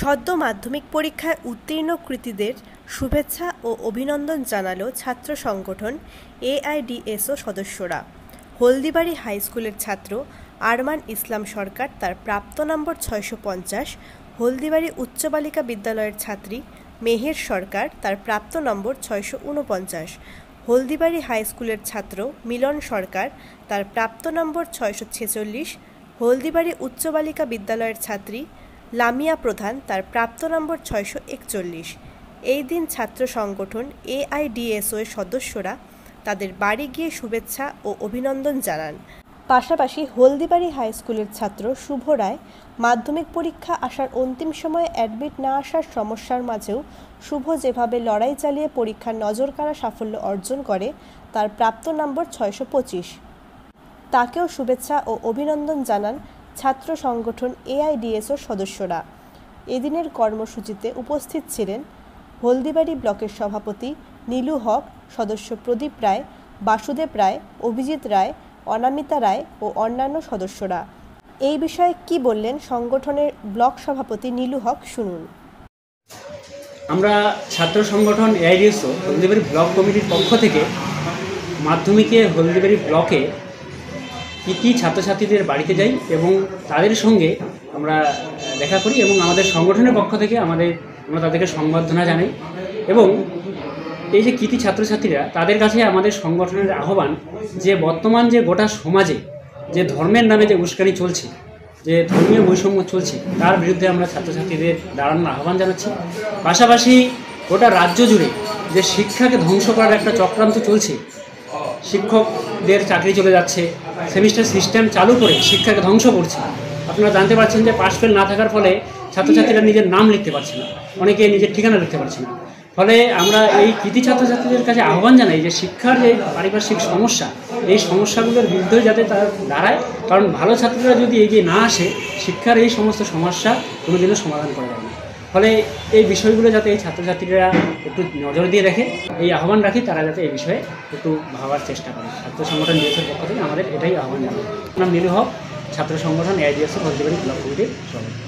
সদ্য মাধ্যমিক পরীক্ষায় উত্তীর্ণ কৃতীদের শুভেচ্ছা ও অভিনন্দন জানালো ছাত্র সংগঠন এআইডিএসও সদস্যরা। হলদিবাড়ি হাইস্কুলের ছাত্র আরমান ইসলাম সরকার তার প্রাপ্ত নম্বর 650, হলদিবাড়ি উচ্চ বালিকা বিদ্যালয়ের ছাত্রী মেহের সরকার তার প্রাপ্ত নম্বর 649, হলদিবাড়ি হাইস্কুলের ছাত্র মিলন সরকার তার প্রাপ্ত নম্বর 646, হলদিবাড়ি উচ্চ বালিকা বিদ্যালয়ের ছাত্রী লামিয়া প্রধান তার প্রাপ্ত নম্বর 641। এই দিন ছাত্র সংগঠন এআইডিএসও এর সদস্যরা তাদের বাড়ি গিয়ে শুভেচ্ছা ও অভিনন্দন জানান। পাশাপাশি হলদিবাড়ি হাইস্কুলের ছাত্র শুভ রায় মাধ্যমিক পরীক্ষা আসার অন্তিম সময়ে অ্যাডমিট না আসার সমস্যার মাঝেও শুভ যেভাবে লড়াই চালিয়ে পরীক্ষার নজরকাড়া সাফল্য অর্জন করে তার প্রাপ্ত নম্বর 625। তাকেও শুভেচ্ছা ও অভিনন্দন জানান ছাত্র সংগঠন এআইডিএসওর সদস্যরা। এদিনের কর্মসূচিতে উপস্থিত ছিলেন হলদিবাড়ি ব্লকের সভাপতি নীলু হক, সদস্য প্রদীপ রায়, বাসুদেব রায়, অভিজিৎ রায়, অনামিতা রায় ও অন্যান্য সদস্যরা। এই বিষয়ে কি বললেন সংগঠনের ব্লক সভাপতি নীলু হক, শুনুন। আমরা ছাত্র সংগঠন এআইডিএসও হলদিবাড়ি ব্লক কমিটির পক্ষ থেকে মাধ্যমিকে হলদিবাড়ি ব্লকে কী ছাত্রছাত্রীদের বাড়িতে যাই এবং তাদের সঙ্গে আমরা দেখা করি এবং আমাদের সংগঠনের পক্ষ থেকে আমরা তাদেরকে সংবর্ধনা জানাই। এবং এই যে কৃতি ছাত্রছাত্রীরা, তাদের কাছে আমাদের সংগঠনের আহ্বান যে বর্তমান যে গোটা সমাজে যে ধর্মের নামে যে উস্কানি চলছে, যে ধর্মীয় বৈষম্য চলছে, তার বিরুদ্ধে আমরা ছাত্রছাত্রীদের দাঁড়ানোর আহ্বান জানাচ্ছি। পাশাপাশি গোটা রাজ্য জুড়ে যে শিক্ষাকে ধ্বংস করার একটা চক্রান্ত চলছে, শিক্ষকদের চাকরি চলে যাচ্ছে, সেমিস্টার সিস্টেম চালু করে শিক্ষাকে ধ্বংস করছে। আপনারা জানতে পারছেন যে পাশ ফেল না থাকার ফলে ছাত্রছাত্রীরা নিজের নাম লিখতে পারছে না, অনেকে নিজের ঠিকানা লিখতে পারছে না। ফলে আমরা এই কৃতি ছাত্রছাত্রীদের কাছে আহ্বান জানাই যে শিক্ষার যে পারিপার্শ্বিক সমস্যা, এই সমস্যাগুলোর বিরুদ্ধে যাতে তারা দাঁড়ায়, কারণ ভালো ছাত্ররা যদি এগিয়ে না আসে, শিক্ষার এই সমস্ত সমস্যা কোনোদিনও সমাধান করা যাবে না। ফলে এই বিষয়গুলো যাতে এই ছাত্রছাত্রীরা একটু নজর দিয়ে দেখে, এই আহ্বান রাখি তারা যাতে এই বিষয়ে একটু ভাবার চেষ্টা করে। ছাত্র সংগঠন ডিএসের পক্ষ থেকে আমাদের এটাই আহ্বান জানাই। নাম নীলু হক, ছাত্র সংগঠন এআইডিএসও হলদিবাড়ি ব্লক কমিটির সভাপতি।